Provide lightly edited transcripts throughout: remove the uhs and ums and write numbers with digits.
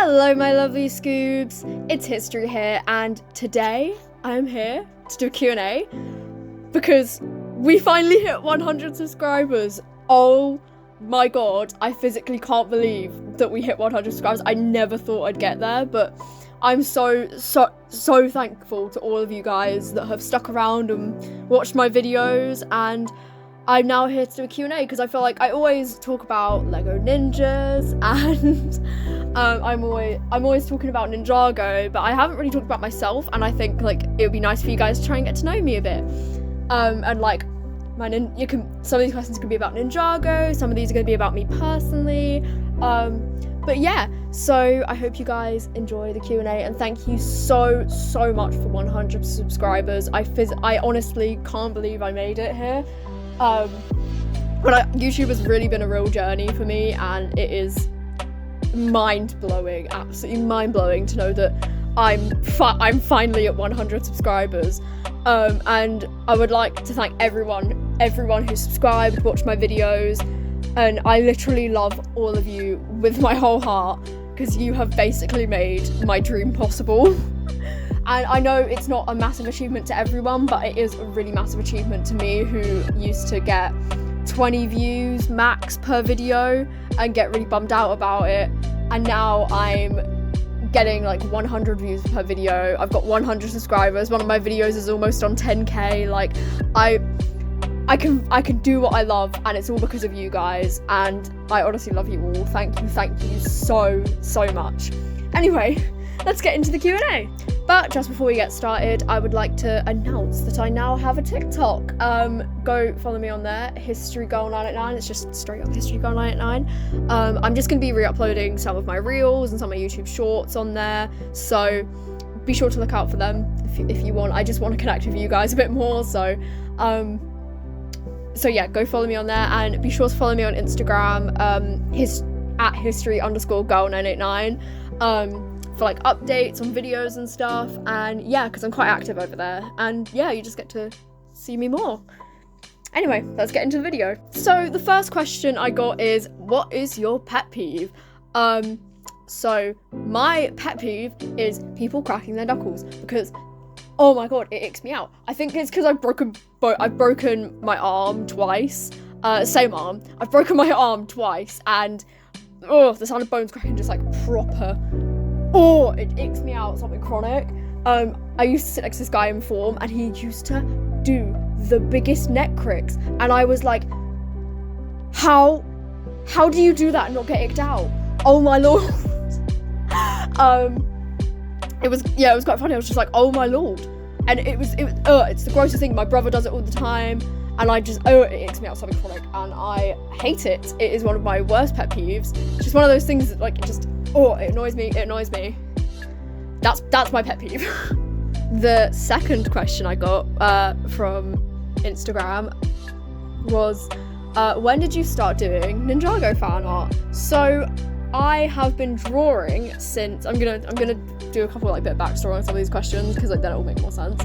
Hello my lovely Scoobs, it's History here, and today I'm here to do a Q&A because we finally hit 100 subscribers. Oh my god, I physically can't believe that we hit 100 subscribers. I never thought I'd get there, but I'm so thankful to all of you guys that have stuck around and watched my videos, and I'm now here to do a Q&A because I feel like I always talk about Lego Ninjas and I'm always talking about Ninjago, but I haven't really talked about myself, and I think like it would be nice for you guys to try and get to know me a bit. And like some of these questions can be about Ninjago, some of these are going to be about me personally. But yeah, so I hope you guys enjoy the Q&A, and thank you so much for 100 subscribers. I honestly can't believe I made it here. But YouTube has really been a real journey for me, and it is mind-blowing, absolutely mind-blowing to know that I'm finally at 100 subscribers. And I would like to thank everyone who subscribed, watched my videos, and I literally love all of you with my whole heart, because you have basically made my dream possible. And I know it's not a massive achievement to everyone, but it is a really massive achievement to me, who used to get 20 views max per video and get really bummed out about it. And now I'm getting like 100 views per video. I've got 100 subscribers. One of my videos is almost on 10k. Like I can do what I love, and it's all because of you guys. And I honestly love you all. Thank you so much. Anyway, let's get into the Q&A. But just before we get started, I would like to announce that I now have a TikTok. Go follow me on there, HistoryGirl989. It's just straight up HistoryGirl989. I'm just going to be re-uploading some of my reels and some of my YouTube shorts on there, so be sure to look out for them if you want. I just want to connect with you guys a bit more, so yeah, go follow me on there, and be sure to follow me on Instagram, at history_girl989. For like updates on videos and stuff, and yeah, because I'm quite active over there, and yeah, you just get to see me more. Anyway, let's get into the video. So the first question I got is, what is your pet peeve? So my pet peeve is people cracking their knuckles, because oh my god, it icks me out. I think it's because I've broken my arm twice. Same arm. I've broken my arm twice, and the sound of bones cracking just like proper. Oh, it icks me out, something chronic. I used to sit next to this guy in form, and he used to do the biggest neck cricks, and I was like, how do you do that and not get icked out? Oh my lord. It was quite funny. I was just like, oh my lord. And it's the grossest thing. My brother does it all the time, and I just, it icks me out, something chronic, and I hate it. It is one of my worst pet peeves. It's just one of those things that like, it annoys me. That's my pet peeve. The second question I got from Instagram was, when did you start doing Ninjago fan art? So I have been drawing since, I'm gonna do a couple like bit of backstory on some of these questions, because like then it'll make more sense.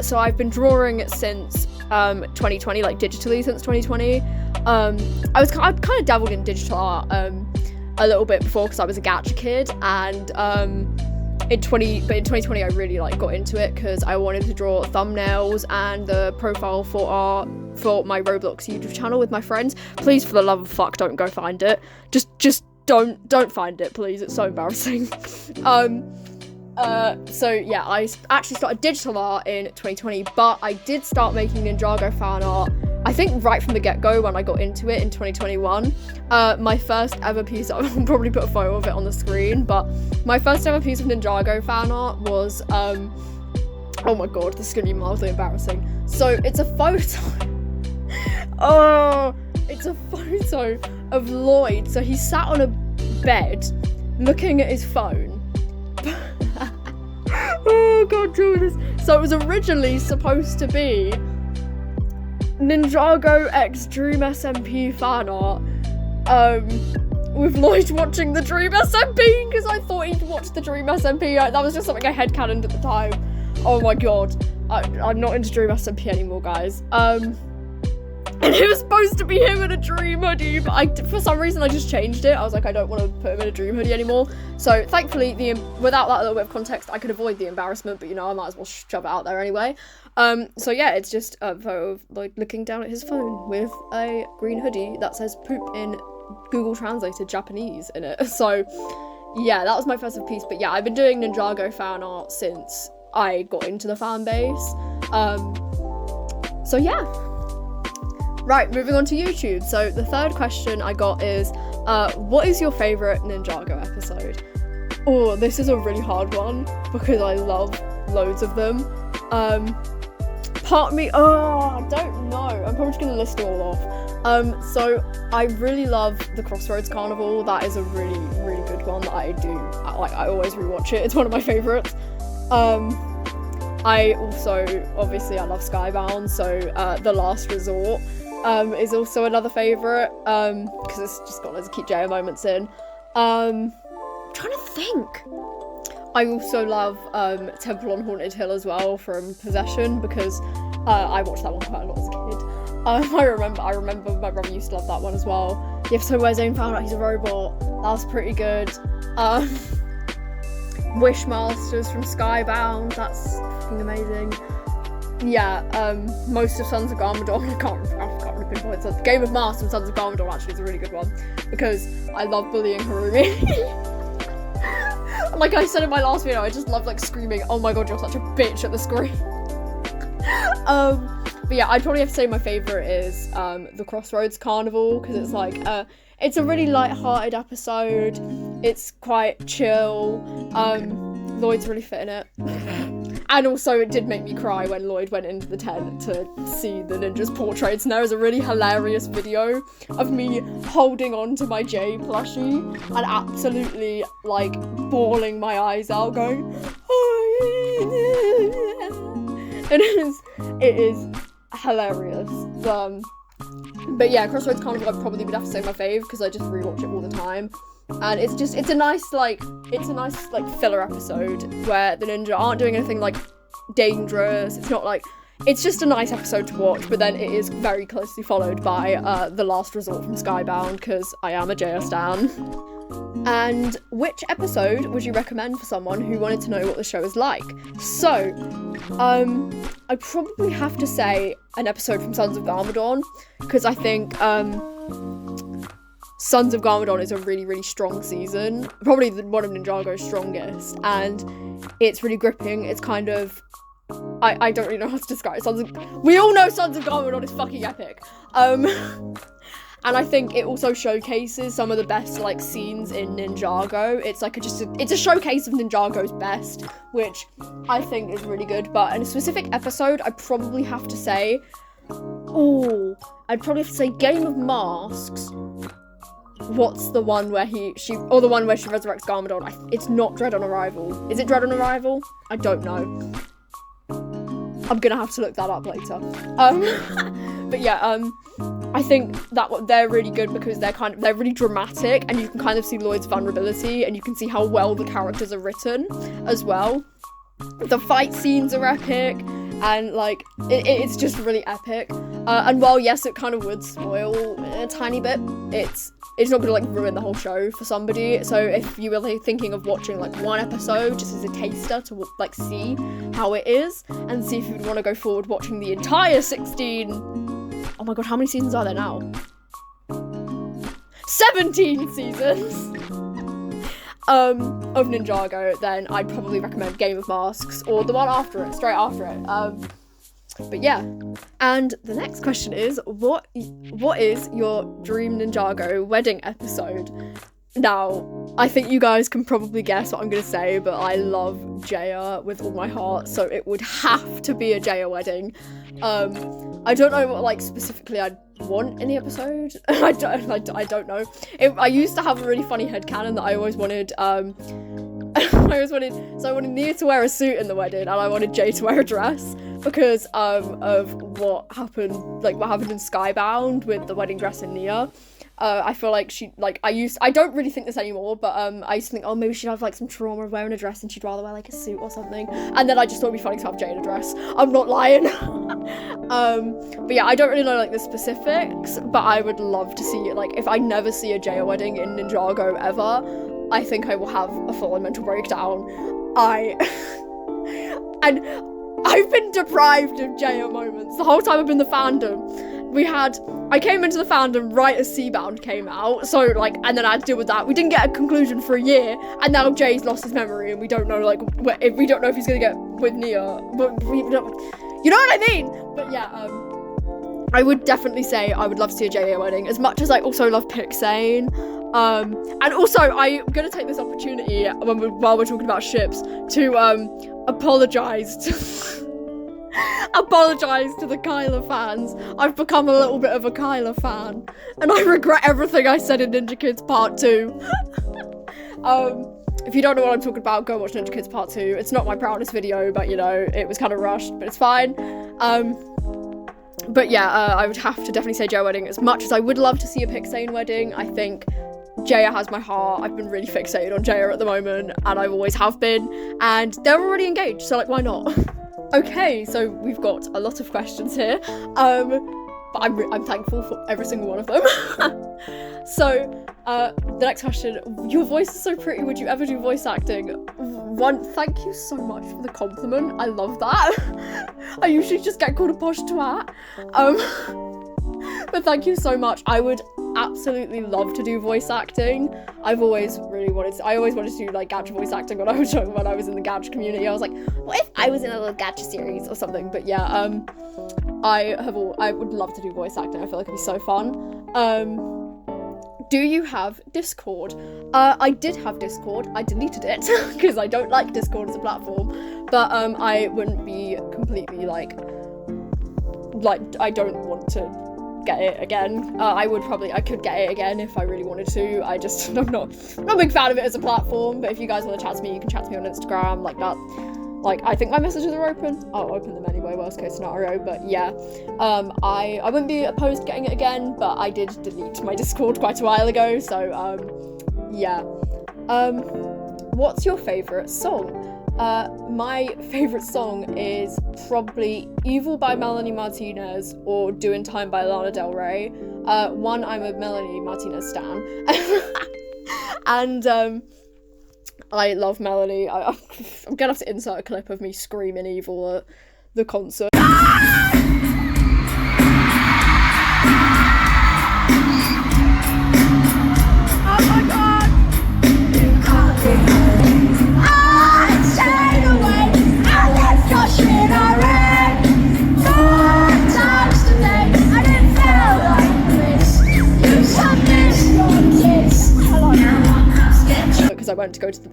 So I've been drawing since 2020, like digitally since 2020. I've kind of dabbled in digital art a little bit before, because I was a gacha kid, and in 2020 I really like got into it because I wanted to draw thumbnails and the profile for my Roblox YouTube channel with my friends. Please, for the love of fuck, don't go find it. Just don't find it, please. It's so embarrassing. So yeah, I actually started digital art in 2020, but I did start making Ninjago fan art, I think right from the get-go when I got into it in 2021. My first ever piece, I'll probably put a photo of it on the screen, but my first ever piece of Ninjago fan art was, oh my god, this is gonna be mildly embarrassing. So it's a photo, it's a photo of Lloyd. So he sat on a bed looking at his phone. Oh god, do this. So it was originally supposed to be Ninjago X Dream SMP fan art, with Lloyd watching the Dream SMP, because I thought he'd watch the Dream SMP. That was just something I headcanoned at the time. Oh my god, I'm not into Dream SMP anymore, guys. And it was supposed to be him in a dream hoodie, but for some reason I just changed it. I was like, I don't want to put him in a dream hoodie anymore. So thankfully, without that little bit of context, I could avoid the embarrassment, but I might as well shove it out there anyway. So yeah, it's just a photo of Lloyd looking down at his phone with a green hoodie that says poop in Google Translated Japanese in it. So yeah, that was my festive piece. But yeah, I've been doing Ninjago fan art since I got into the fan base. So yeah. Right, moving on to YouTube. So the third question I got is, what is your favourite Ninjago episode? Oh, this is a really hard one because I love loads of them. Part of me, I don't know. I'm probably just going to list them all off. So I really love the Crossroads Carnival. That is a really, really good one that I do. I always rewatch it. It's one of my favourites. I also, obviously, I love Skybound, so The Last Resort is also another favourite, because it's just got loads of cute J.O. moments in. I'm trying to think. I also love Temple on Haunted Hill as well from Possession, because I watched that one quite a lot as a kid. I remember my brother used to love that one as well. The episode where Zane found out he's a robot, that was pretty good. Wishmasters from Skybound, that's fucking amazing. Yeah, most of Sons of Garmadon, I can't really pinpoint it. Game of Mars from Sons of Garmadon actually is a really good one, because I love bullying Harumi. Like I said in my last video, I just love like screaming, oh my god, you're such a bitch at the screen. But yeah, I'd probably have to say my favourite is the Crossroads Carnival, because it's like, it's a really light-hearted episode, it's quite chill, Lloyd's really fit in it. And also it did make me cry when Lloyd went into the tent to see the ninjas' portraits, and there is a really hilarious video of me holding on to my Jay plushie and absolutely like bawling my eyes out, going and it is hilarious. But yeah, Crossroads Carnival I probably would have to say my fave, because I just rewatch it all the time. And it's a nice filler episode where the ninja aren't doing anything like dangerous. It's just a nice episode to watch, but then it is very closely followed by The Last Resort from Skybound, because I am a JR stan. And which episode would you recommend for someone who wanted to know what the show is like? So, I probably have to say an episode from Sons of Garmadon, because I think, Sons of Garmadon is a really, really strong season. Probably one of Ninjago's strongest. And it's really gripping. It's kind of... I don't really know how to describe it. We all know Sons of Garmadon is fucking epic. And I think it also showcases some of the best, like, scenes in Ninjago. It's like it's a showcase of Ninjago's best, which I think is really good. But in a specific episode, I'd probably have to say... Game of Masks. What's the one where the one where she resurrects Garmadon? It's not Dread on Arrival. Is it Dread on Arrival? I don't know. I'm gonna have to look that up later. But yeah, I think that they're really good because they're really dramatic, and you can kind of see Lloyd's vulnerability, and you can see how well the characters are written as well. The fight scenes are epic, and like it's just really epic. And while yes, it kind of would spoil a tiny bit, it's not gonna like ruin the whole show for somebody. So if you were like thinking of watching like one episode just as a taster to like see how it is, and see if you'd want to go forward watching the entire 16, oh my god, how many seasons are there now? 17 seasons of Ninjago, then I'd probably recommend Game of Masks, or the one after it, straight after it. But yeah, and the next question is, what is your dream Ninjago wedding episode? Now, I think you guys can probably guess what I'm going to say, but I love Jaya with all my heart, so it would have to be a Jaya wedding. I don't know what, like, specifically I'd want in the episode. I don't know. I used to have a really funny headcanon that I always wanted, so I wanted Nia to wear a suit in the wedding, and I wanted Jay to wear a dress, because of what happened in Skybound with the wedding dress in Nia. I feel like I don't really think this anymore, but I used to think, oh, maybe she'd have like some trauma of wearing a dress and she'd rather wear like a suit or something. And then I just thought it'd be funny to have Jay in a dress. I'm not lying. But yeah, I don't really know like the specifics, but I would love to see it. Like, if I never see a Jaya wedding in Ninjago ever, I think I will have a full-on mental breakdown. And I've been deprived of Jaya moments the whole time I've been in the fandom. I came into the fandom right as Seabound came out, so like, and then I had to deal with that. We didn't get a conclusion for a year, and now Jay's lost his memory, and we don't know like we don't know if he's gonna get with Nia, but you know what I mean. But yeah, I would definitely say I would love to see a Jaya wedding, as much as I also love Pixane. And also I'm gonna take this opportunity while we're talking about ships to apologise to the Kyla fans. I've become a little bit of a Kyla fan, and I regret everything I said in Ninja Kids Part 2. If you don't know what I'm talking about, go watch Ninja Kids Part 2. It's not my proudest video, but you know, it was kind of rushed, but it's fine. But yeah, I would have to definitely say Jaya wedding. As much as I would love to see a Pixane wedding, I think Jaya has my heart. I've been really fixated on Jaya at the moment, and I always have been, and they're already engaged, so like, why not? Okay, so we've got a lot of questions here, but I'm thankful for every single one of them. So, the next question: your voice is so pretty, would you ever do voice acting? Thank you so much for the compliment, I love that. I usually just get called a posh twat. But thank you so much. I would absolutely love to do voice acting. I always wanted to do like gacha voice acting when I was young, when I was in the gacha community. I was like, what if I was in a little gacha series or something? But yeah, I would love to do voice acting. I feel like it'd be so fun. Do you have Discord? I did have Discord. I deleted it because I don't like Discord as a platform. But I wouldn't be completely like I don't want to get it again. I could get it again if I really wanted to. I'm not a big fan of it as a platform, but if you guys want to chat to me, you can chat to me on Instagram, like that. Like, I think my messages are open. I'll open them anyway, worst case scenario. But yeah, I wouldn't be opposed to getting it again, but I did delete my Discord quite a while ago, so yeah. What's your favourite song? My favourite song is probably Evil by Melanie Martinez or Doing Time by Lana Del Rey. I'm a Melanie Martinez stan. And I love Melanie. I'm gonna have to insert a clip of me screaming Evil at the concert.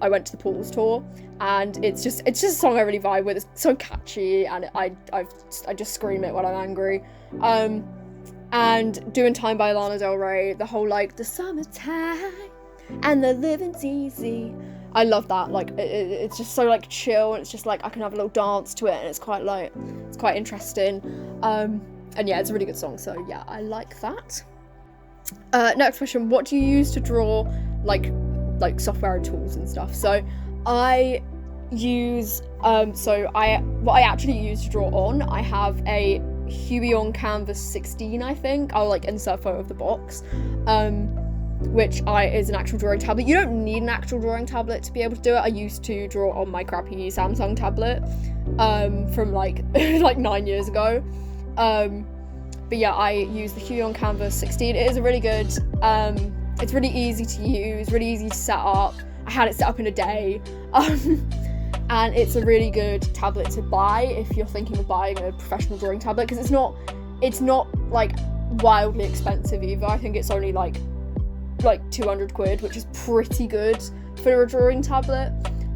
I went to the Pools tour, and it's just a song I really vibe with. It's so catchy, and I just scream it when I'm angry. And Doing Time by Lana Del Rey, the whole like the summertime and the living's easy. I love that. Like it's just so like chill, and it's just like I can have a little dance to it, and it's quite interesting. And yeah, it's a really good song. So yeah, I like that. Next question: what do you use to draw like software and tools and stuff? So I use what I actually use to draw on, I have a Huion Canvas 16, I think. I'll like insert a photo of the box, which is an actual drawing tablet. You don't need an actual drawing tablet to be able to do it. I used to draw on my crappy Samsung tablet from like 9 years ago. But yeah, I use the Huion Canvas 16. It is a really good it's really easy to use, really easy to set up. I had it set up in a day. And it's a really good tablet to buy if you're thinking of buying a professional drawing tablet, because it's not like wildly expensive either. I think it's only like 200 quid, which is pretty good for a drawing tablet.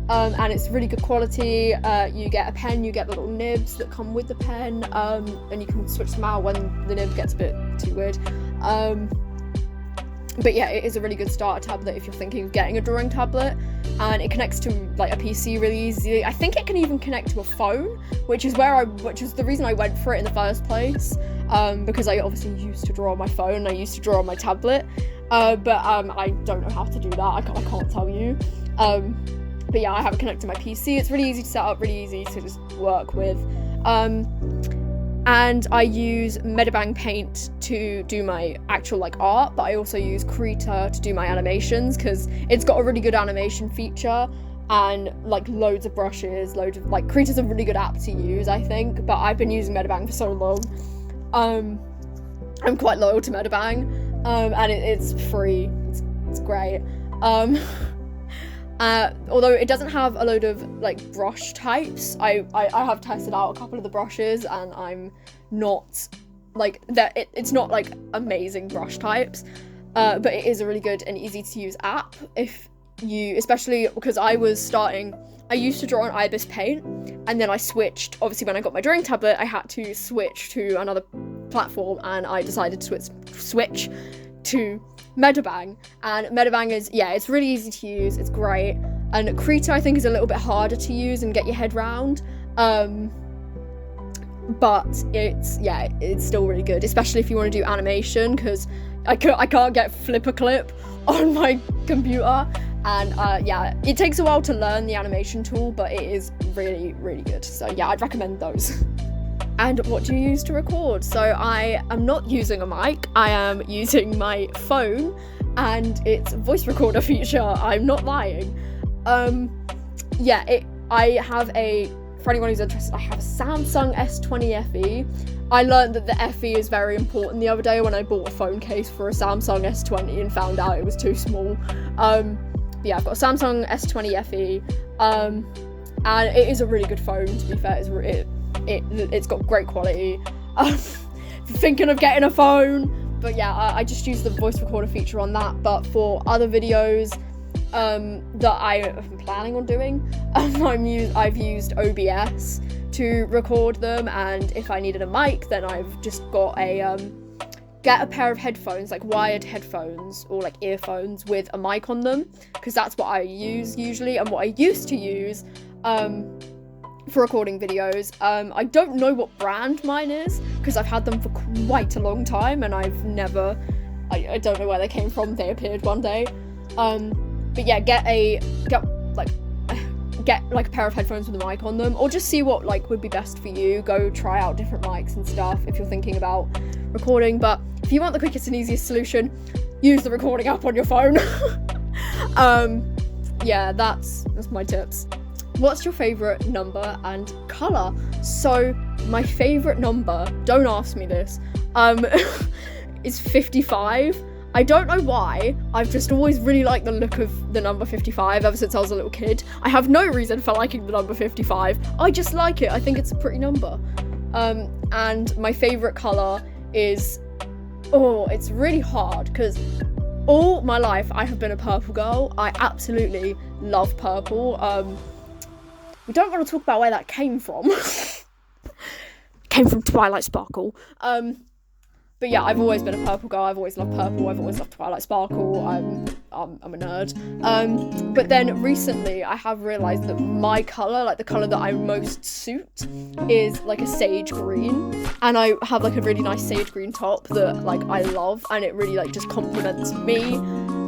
And it's really good quality. You get a pen, you get the little nibs that come with the pen, and you can switch them out when the nib gets a bit too weird. But yeah, it is a really good starter tablet if you're thinking of getting a drawing tablet, and it connects to like a PC really easily. I think it can even connect to a phone, which is the reason I went for it in the first place. because I obviously used to draw on my phone, I used to draw on my tablet, but I don't know how to do that, I can't tell you. But yeah, I have it connected to my PC. It's really easy to set up, really easy to just work with. And I use Medibang Paint to do my actual like art, but I also use Krita to do my animations because it's got a really good animation feature and like loads of brushes, like Krita's a really good app to use, I think, but I've been using Medibang for so long. I'm quite loyal to Medibang, and it's free. It's great. Although it doesn't have a load of like brush types, I have tested out a couple of the brushes and I'm not like that. It's not like amazing brush types, but it is a really good and easy to use app if you, especially because I used to draw on Ibis Paint and then I switched. Obviously, when I got my drawing tablet, I had to switch to another platform and I decided to switch to Medibang, and Medibang is, it's really easy to use, it's great, and Krita I think is a little bit harder to use and get your head round, but it's still really good, especially if you want to do animation, because I can't get Flipper Clip on my computer, and it takes a while to learn the animation tool, but it is really, really good, so yeah, I'd recommend those. And what do you use to record? So I am not using a mic, I am using my phone and its voice recorder feature, I'm not lying. I have for anyone who's interested, I have a Samsung S20 FE. I learned that the FE is very important the other day when I bought a phone case for a Samsung S20 and found out it was too small. But yeah, I've got a Samsung S20 FE, and it is a really good phone, to be fair. It's got great quality. Thinking of getting a phone, but yeah, I just use the voice recorder feature on that. But for other videos that I am planning on doing, I've used OBS to record them, and if I needed a mic, then I've just got get a pair of headphones, like wired headphones or like earphones with a mic on them, because that's what I use usually and what I used to use for recording videos. I don't know what brand mine is because I've had them for quite a long time and I don't know where they came from. They appeared one day. But yeah, get like a pair of headphones with a mic on them, or just see what like would be best for you. Go try out different mics and stuff if you're thinking about recording. But if you want the quickest and easiest solution, use the recording app on your phone. Yeah, that's my tips. What's your favourite number and colour? So my favourite number, don't ask me this, is 55. I don't know why, I've just always really liked the look of the number 55 ever since I was a little kid. I have no reason for liking the number 55, I just like it, I think it's a pretty number. And my favourite colour is, it's really hard, because all my life I have been a purple girl. I absolutely love purple. We don't want to talk about where that came from. Came from Twilight Sparkle. But yeah, I've always been a purple girl. I've always loved purple. I've always loved Twilight Sparkle. I'm a nerd. But then recently, I have realised that my colour, like the colour that I most suit, is like a sage green. And I have like a really nice sage green top that like I love, and it really like just complements me.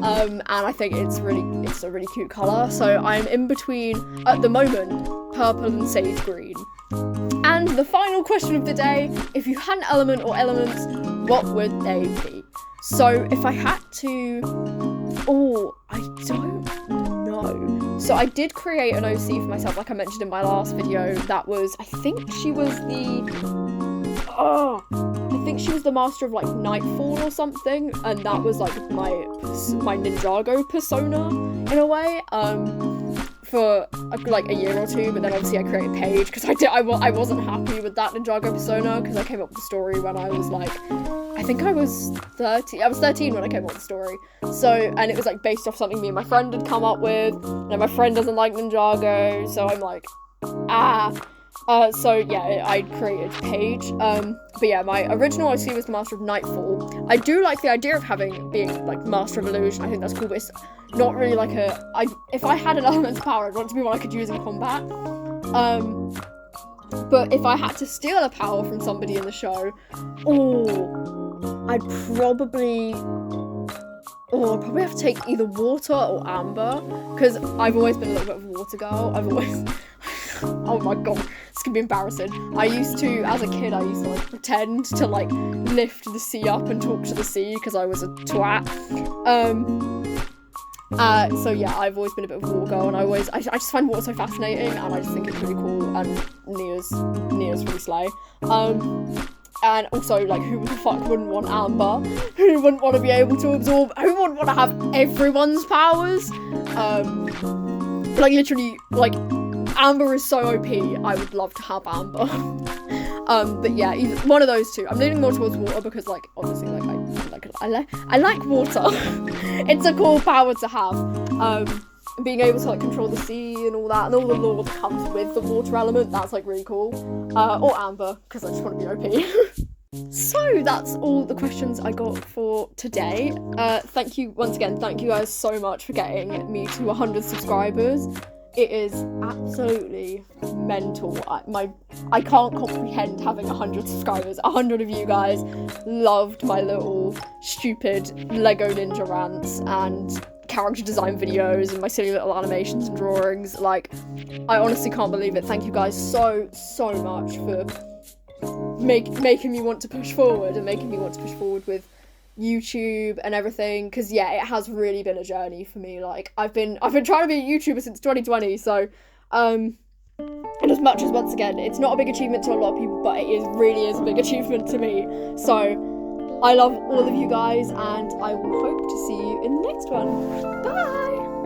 And I think it's a really cute colour. So I'm in between, at the moment, purple and sage green. And the final question of the day, if you had an element or elements, what would they be? So if I had to, I don't know. So I did create an OC for myself, like I mentioned in my last video. That was, I think she was the master of like Nightfall or something, and that was like my Ninjago persona in a way. For like a year or two, but then obviously I created Paige because I wasn't happy with that Ninjago persona, because I came up with the story when I was like, I think I was 13. I was 13 when I came up with the story. So, and it was like based off something me and my friend had come up with, and my friend doesn't like Ninjago, so I'm like, so yeah, I created Paige. But yeah, my original OC was the Master of Nightfall. I do like the idea of being like Master of Illusion. I think that's cool, but it's not really like if I had an elemental power, I'd want it to be one I could use in combat. But if I had to steal a power from somebody in the show, I'd probably have to take either water or amber, because I've always been a little bit of a water girl. I've always, oh my god, this can be embarrassing. As a kid, I used to like pretend to like lift the sea up and talk to the sea because I was a twat. So yeah, I've always been a bit of a water girl, and I just find water so fascinating, and I just think it's really cool, and Nia's really slay. And also, like, who the fuck wouldn't want amber? Who wouldn't want to be able to absorb? Who wouldn't want to have everyone's powers? Like, literally, like, amber is so OP, I would love to have amber. But yeah, either one of those two. I'm leaning more towards water because, like, obviously, like, I like water. It's a cool power to have. Being able to like control the sea and all that, and all the lore that comes with the water element, that's like really cool. Or amber, because I just want to be OP. So that's all the questions I got for today. Thank you once again. Thank you guys so much for getting me to 100 subscribers. It is absolutely mental. I can't comprehend having 100 subscribers. 100 of you guys loved my little stupid Lego Ninja rants and character design videos and my silly little animations and drawings. Like, I honestly can't believe it. Thank you guys so much for making me want to push forward and making me want to push forward with YouTube and everything, because yeah, it has really been a journey for me. Like, I've been trying to be a YouTuber since 2020, so and as much as, once again, it's not a big achievement to a lot of people, but really is a big achievement to me. So I love all of you guys, and I will hope to see you in the next one. Bye!